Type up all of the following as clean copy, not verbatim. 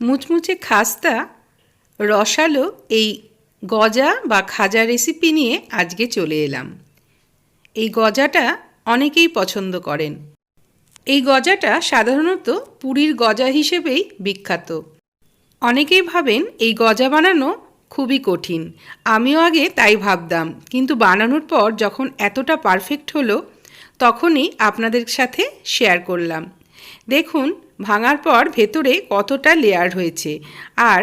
মুচমুচে খাস্তা রসালো এই গজা বা খাজা রেসিপি নিয়ে আজকে চলে এলাম। এই গজাটা অনেকেই পছন্দ করেন। এই গজাটা সাধারণত পুরীর গজা হিসেবেই বিখ্যাত। অনেকেই ভাবেন এই গজা বানানো খুবই কঠিন। আমিও আগে তাই ভাবতাম, কিন্তু বানানোর পর যখন এতটা পারফেক্ট হলো তখনই আপনাদের সাথে শেয়ার করলাম। দেখুন ভাঙার পর ভেতরে কতটা লেয়ার হয়েছে আর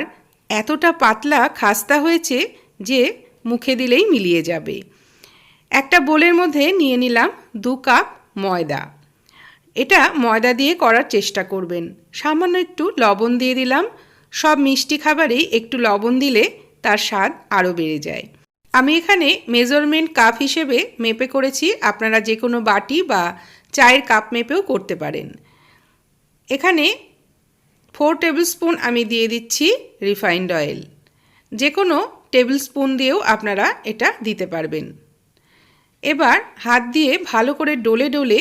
এতটা পাতলা খাস্তা হয়েছে যে মুখে দিলেই মিলিয়ে যাবে। একটা বোলের মধ্যে নিয়ে নিলাম 2 কাপ ময়দা। এটা ময়দা দিয়ে করার চেষ্টা করবেন। সামান্য একটু লবণ দিয়ে দিলাম। সব মিষ্টি খাবারেই একটু লবণ দিলে তার স্বাদ আরও বেড়ে যায়। আমি এখানে মেজারমেন্ট কাপ হিসেবে মেপে করেছি, আপনারা যে কোনো বাটি বা চায়ের কাপ মেপেও করতে পারেন। এখানে 4 টেবিল স্পুন আমি দিয়ে দিচ্ছি রিফাইন্ড অয়েল। যে কোনো টেবিল স্পুন দিয়েও আপনারা এটা দিতে পারবেন। এবার হাত দিয়ে ভালো করে ডলে ডলে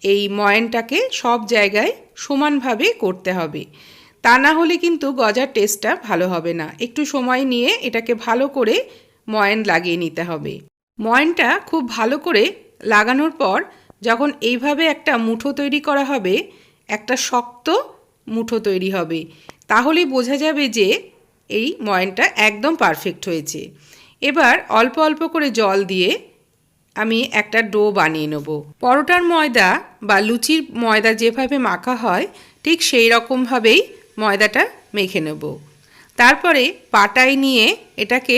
এই ময়ানটাকে সব জায়গায় সমানভাবে করতে হবে, তা না হলে কিন্তু গজার টেস্টটা ভালো হবে না। একটু সময় নিয়ে এটাকে ভালো করে ময়ান লাগিয়ে নিতে হবে। ময়ানটা খুব ভালো করে লাগানোর পর যখন এইভাবে একটা মুঠো তৈরি করা হবে, একটা শক্ত মুঠো তৈরি হবে, তাহলেই বোঝা যাবে যে এই ময়ানটা একদম পারফেক্ট হয়েছে। এবার অল্প অল্প করে জল দিয়ে আমি একটা ডো বানিয়ে নেব। পরোটার ময়দা বা লুচির ময়দা যেভাবে মাখা হয় ঠিক সেই রকমভাবেই ময়দাটা মেখে নেব। তারপরে পাটায় নিয়ে এটাকে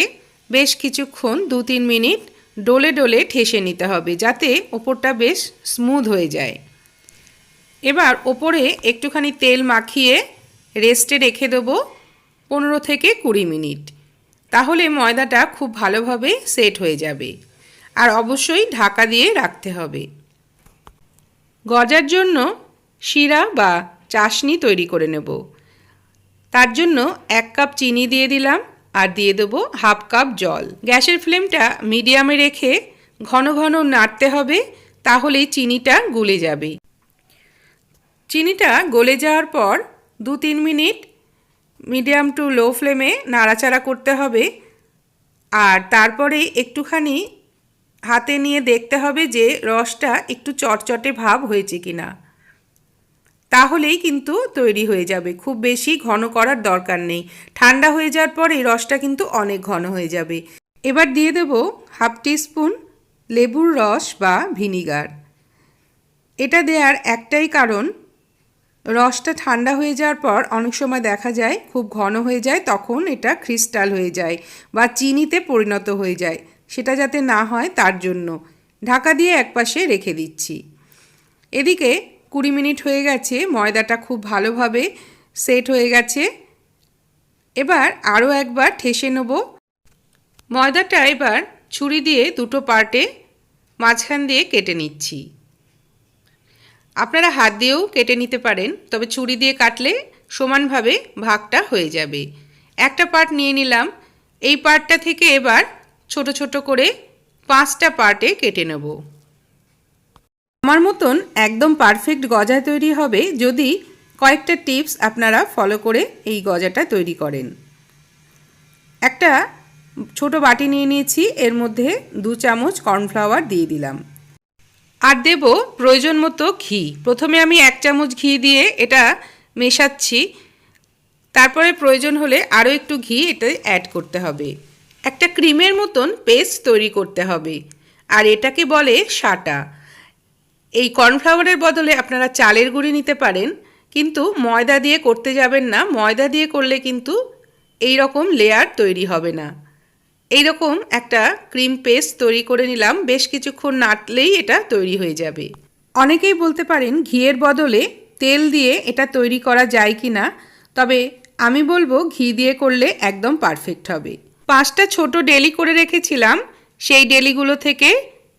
বেশ কিছুক্ষণ 2-3 মিনিট ডলে ডলে ঠেসে নিতে হবে, যাতে ওপরটা বেশ স্মুথ হয়ে যায়। এবার ওপরে একটুখানি তেল মাখিয়ে রেস্টে রেখে দেবো 15 থেকে 20 মিনিট। তাহলে ময়দাটা খুব ভালোভাবে সেট হয়ে যাবে। আর অবশ্যই ঢাকা দিয়ে রাখতে হবে। গজার জন্য শিরা বা চাশনি তৈরি করে নেব। তার জন্য 1 কাপ চিনি দিয়ে দিলাম আর দিয়ে দেবো 1/2 কাপ জল। গ্যাসের ফ্লেমটা মিডিয়ামে রেখে ঘন ঘন নাড়তে হবে, তাহলেই চিনিটা গলে যাবে। চিনিটা গলে যাওয়ার পর 2-3 মিনিট মিডিয়াম টু লো ফ্লেমে নাড়াচাড়া করতে হবে। আর তারপরে একটুখানি হাতে নিয়ে দেখতে হবে যে রসটা একটু চটচটে ভাব হয়েছে কিনা, তাহলেই কিন্তু তৈরি হয়ে যাবে। খুব বেশি ঘন করার দরকার নেই। ঠান্ডা হয়ে যাওয়ার পর এই রসটা কিন্তু অনেক ঘন হয়ে যাবে। এবার দিয়ে দেব 1/2 টিস্পুন লেবুর রস বা ভিনিগার। এটা দেওয়ার একটাই কারণ, রসটা ঠান্ডা হয়ে যাওয়ার পর অনেক সময় দেখা যায় খুব ঘন হয়ে যায়, তখন এটা ক্রিস্টাল হয়ে যায় বা চিনিতে পরিণত হয়ে যায়। সেটা যাতে না হয় তার জন্য ঢাকা দিয়ে একপাশে রেখে দিচ্ছি। এদিকে 20 মিনিট হয়ে গেছে, ময়দাটা খুব ভালোভাবে সেট হয়ে গেছে। এবার আরও একবার ঠেসে নেব। ময়দাটা এবার ছুরি দিয়ে 2টো পার্টে মাঝখান দিয়ে কেটে নিচ্ছি। আপনারা হাত দিয়েও কেটে নিতে পারেন, তবে ছুরি দিয়ে কাটলে সমানভাবে ভাগটা হয়ে যাবে। একটা পার্ট নিয়ে নিলাম। এই পার্টটা থেকে এবার ছোট ছোট করে 5টা পার্টে কেটে নেব। আমার মতন একদম পারফেক্ট গজা তৈরি হবে যদি কয়েকটা টিপস আপনারা ফলো করে এই গজাটা তৈরি করেন। একটা ছোট বাটি নিয়ে নিয়েছি, এর মধ্যে 2 চামচ কর্নফ্লাওয়ার দিয়ে দিলাম আর দেব প্রয়োজন মতো ঘি। প্রথমে আমি 1 চামচ ঘি দিয়ে এটা মেশাচ্ছি, তারপরে প্রয়োজন হলে আরও একটু ঘি এতে অ্যাড করতে হবে। একটা ক্রিমের মতন পেস্ট তৈরি করতে হবে, আর এটাকে বলে সাটা। এই কর্নফ্লাওয়ারের বদলে আপনারা চালের গুঁড়ি নিতে পারেন, কিন্তু ময়দা দিয়ে করতে যাবেন না। ময়দা দিয়ে করলে কিন্তু এই রকম লেয়ার তৈরি হবে না। এই রকম একটা ক্রিম পেস্ট তৈরি করে নিলাম। বেশ কিছুক্ষণ নাড়লেই এটা তৈরি হয়ে যাবে। অনেকেই বলতে পারেন ঘিয়ের বদলে তেল দিয়ে এটা তৈরি করা যায় কি না, তবে আমি বলবো ঘি দিয়ে করলে একদম পারফেক্ট হবে। 5টা ছোট ডেলি করে রেখেছিলাম, সেই ডেলিগুলো থেকে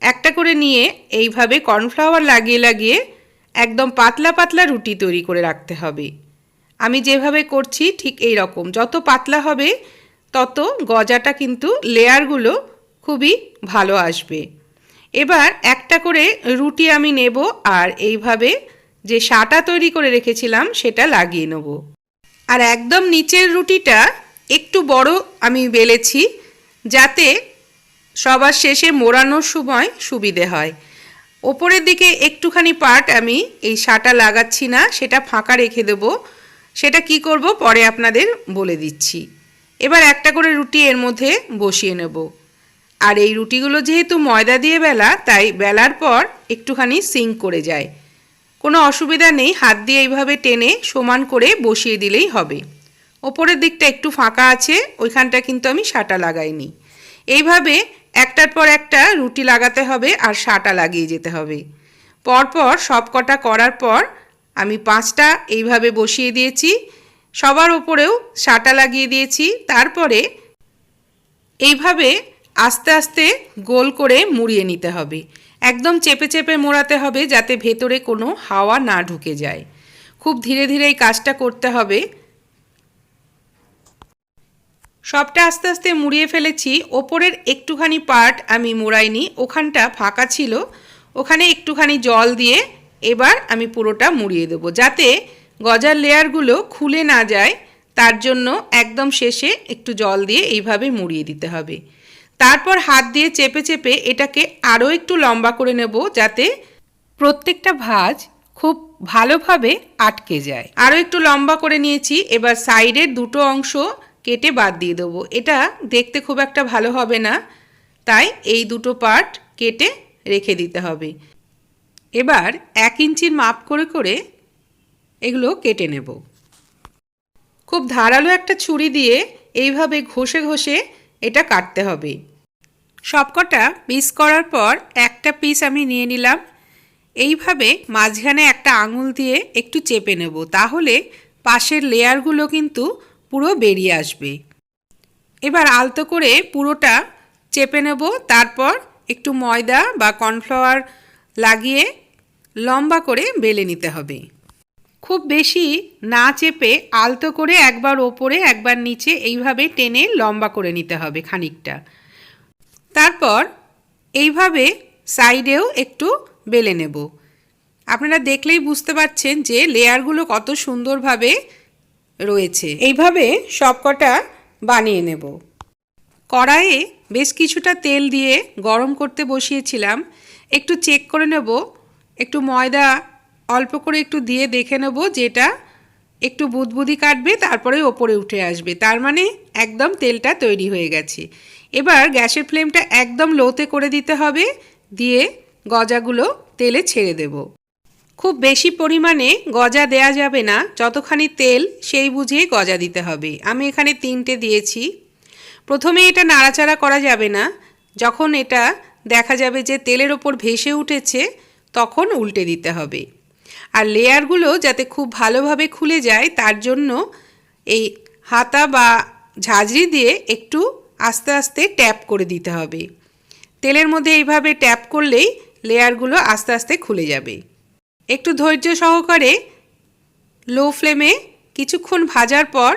একটা করে নিয়ে এইভাবে কর্নফ্লাওয়ার লাগিয়ে লাগিয়ে একদম পাতলা পাতলা রুটি তৈরি করে রাখতে হবে। আমি যেভাবে করছি ঠিক এই রকম। যত পাতলা হবে তত গজাটা কিন্তু লেয়ারগুলো খুবই ভালো আসবে। এবার একটা করে রুটি আমি নেব আর এইভাবে যে সাটা তৈরি করে রেখেছিলাম সেটা লাগিয়ে নেব। আর একদম নিচের রুটিটা একটু বড় আমি বেলেছি, যাতে সবার শেষে মোড়ানোর সময় সুবিধে হয়। ওপরের দিকে একটুখানি পার্ট আমি এই সাটা লাগাচ্ছি না, সেটা ফাঁকা রেখে দেব। সেটা কি করব পরে আপনাদের বলে দিচ্ছি। এবার একটা করে রুটি এর মধ্যে বসিয়ে নেব। আর এই রুটিগুলো যেহেতু ময়দা দিয়ে বেলা, তাই বেলার পর একটুখানি সিঙ্ক করে যায়। কোনো অসুবিধা নেই, হাত দিয়ে এইভাবে টেনে সমান করে বসিয়ে দিলেই হবে। ওপরের দিকটা একটু ফাঁকা আছে, ওইখানটা কিন্তু আমি সাটা লাগাইনি। এইভাবে একটার পর একটা রুটি লাগাতে হবে আর সাটা লাগিয়ে যেতে হবে। পরপর সব কটা করার পর আমি 5টা এইভাবে বসিয়ে দিয়েছি, সবার ওপরেও সাটা লাগিয়ে দিয়েছি। তারপরে এইভাবে আস্তে আস্তে গোল করে মুড়িয়ে নিতে হবে। একদম চেপে চেপে মোড়াতে হবে, যাতে ভেতরে কোনো হাওয়া না ঢুকে যায়। খুব ধীরে ধীরে এই কাজটা করতে হবে। সবটা আস্তে আস্তে মুড়িয়ে ফেলেছি। ওপরের একটুখানি পার্ট আমি মোড়াইনি, ওখানটা ফাঁকা ছিল, ওখানে একটুখানি জল দিয়ে এবার আমি পুরোটা মুড়িয়ে দেবো, যাতে গজার লেয়ারগুলো খুলে না যায়। তার জন্য একদম শেষে একটু জল দিয়ে এইভাবে মুড়িয়ে দিতে হবে। তারপর হাত দিয়ে চেপে চেপে এটাকে আরও একটু লম্বা করে নেব, যাতে প্রত্যেকটা ভাঁজ খুব ভালোভাবে আটকে যায়। আরও একটু লম্বা করে নিয়েছি। এবার সাইডের দুটো অংশ কেটে বাদ দিয়ে দেবো। এটা দেখতে খুব একটা ভালো হবে না, তাই এই দুটো পার্ট কেটে রেখে দিতে হবে। এবার 1 ইঞ্চির মাপ করে করে এগুলো কেটে নেব। খুব ধারালো একটা ছুরি দিয়ে এইভাবে ঘষে ঘষে এটা কাটতে হবে। সবকটা পিস করার পর একটা পিস আমি নিয়ে নিলাম। এইভাবে মাঝখানে একটা আঙুল দিয়ে একটু চেপে নেব, তাহলে পাশের লেয়ারগুলো কিন্তু পুরো বেরিয়ে আসবে। এবার আলতো করে পুরোটা চেপে নেব। তারপর একটু ময়দা বা কর্নফ্লাওয়ার লাগিয়ে লম্বা করে বেলে নিতে হবে। খুব বেশি না চেপে আলতো করে একবার ওপরে একবার নিচে এইভাবে টেনে লম্বা করে নিতে হবে খানিকটা। তারপর এইভাবে সাইডেও একটু বেলে নেব। আপনারা দেখলেই বুঝতে পারছেন যে লেয়ারগুলো কত সুন্দরভাবে রয়েছে। এইভাবে সবকটা বানিয়ে নেব। কড়াইয়ে বেশ কিছুটা তেল দিয়ে গরম করতে বসিয়েছিলাম। একটু চেক করে নেব, একটু ময়দা অল্প করে একটু দিয়ে দেখে নেব, যেটা একটু বুদবুদি কাটবে তারপরে ওপরে উঠে আসবে, তার মানে একদম তেলটা তৈরি হয়ে গেছে। এবার গ্যাসের ফ্লেমটা একদম লোতে করে দিতে হবে, দিয়ে গজাগুলো তেলে ছেড়ে দেব। খুব বেশি পরিমাণে গজা দেয়া যাবে না, যতখানি তেল সেই বুঝে গজা দিতে হবে। আমি এখানে 3টে দিয়েছি। প্রথমে এটা নাড়াচাড়া করা যাবে না, যখন এটা দেখা যাবে যে তেলের ওপর ভেসে উঠেছে তখন উল্টে দিতে হবে। আর লেয়ারগুলো যাতে খুব ভালোভাবে খুলে যায় তার জন্য এই হাতা বা ঝাঁঝরি দিয়ে একটু আস্তে আস্তে ট্যাপ করে দিতে হবে। তেলের মধ্যে এইভাবে ট্যাপ করলেই লেয়ারগুলো আস্তে আস্তে খুলে যাবে। একটু ধৈর্য সহকারে লো ফ্লেমে কিছুক্ষণ ভাজার পর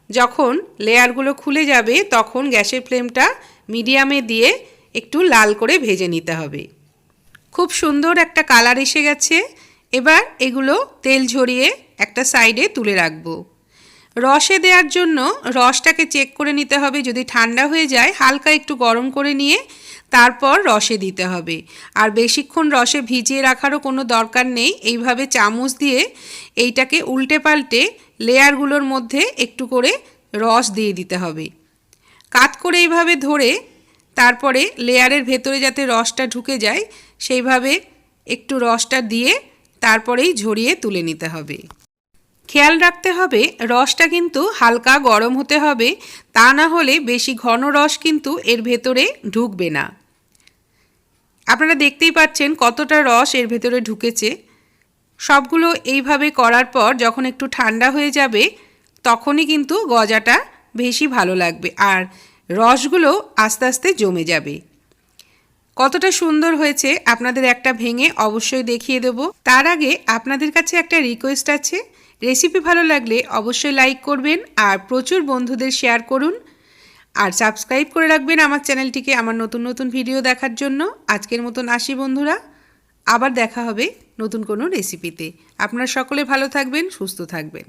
যখন লেয়ারগুলো খুলে যাবে তখন গ্যাসের ফ্লেমটা মিডিয়ামে দিয়ে একটু লাল করে ভেজে নিতে হবে। খুব সুন্দর একটা কালার এসে গেছে। এবার এগুলো তেল ঝরিয়ে একটা সাইডে তুলে রাখবো। রসে দেওয়ার জন্য রসটাকে চেক করে নিতে হবে, যদি ঠান্ডা হয়ে যায় হালকা একটু গরম করে নিয়ে তারপর রসে দিতে হবে। আর বেশিক্ষণ রসে ভিজিয়ে রাখারও কোনো দরকার নেই। এইভাবে চামচ দিয়ে এইটাকে উল্টে পাল্টে লেয়ারগুলোর মধ্যে একটু করে রস দিয়ে দিতে হবে। কাত করে এইভাবে ধরে তারপরে লেয়ারের ভেতরে যাতে রসটা ঢুকে যায় সেইভাবে একটু রসটা দিয়ে তারপরেই ঝরিয়ে তুলে নিতে হবে। খেয়াল রাখতে হবে রসটা কিন্তু হালকা গরম হতে হবে, তা না হলে বেশি ঘন রস কিন্তু এর ভেতরে ঢুকবে না। আপনারা দেখতেই পাচ্ছেন কতটা রস এর ভেতরে ঢুকেছে। সবগুলো এইভাবে করার পর যখন একটু ঠান্ডা হয়ে যাবে তখনই কিন্তু গজাটা বেশি ভালো লাগবে আর রসগুলো আস্তে আস্তে জমে যাবে। কতটা সুন্দর হয়েছে আপনাদের একটা ভেঙে অবশ্যই দেখিয়ে দেব। তার আগে আপনাদের কাছে একটা রিকোয়েস্ট আছে, রেসিপি ভালো লাগলে অবশ্যই লাইক করবেন আর প্রচুর বন্ধুদের শেয়ার করুন আর সাবস্ক্রাইব করে রাখবেন আমার চ্যানেলটিকে আমার নতুন নতুন ভিডিও দেখার জন্য। আজকের মতন আসি বন্ধুরা, আবার দেখা হবে নতুন কোনো রেসিপিতে। আপনারা সকলে ভালো থাকবেন, সুস্থ থাকবেন।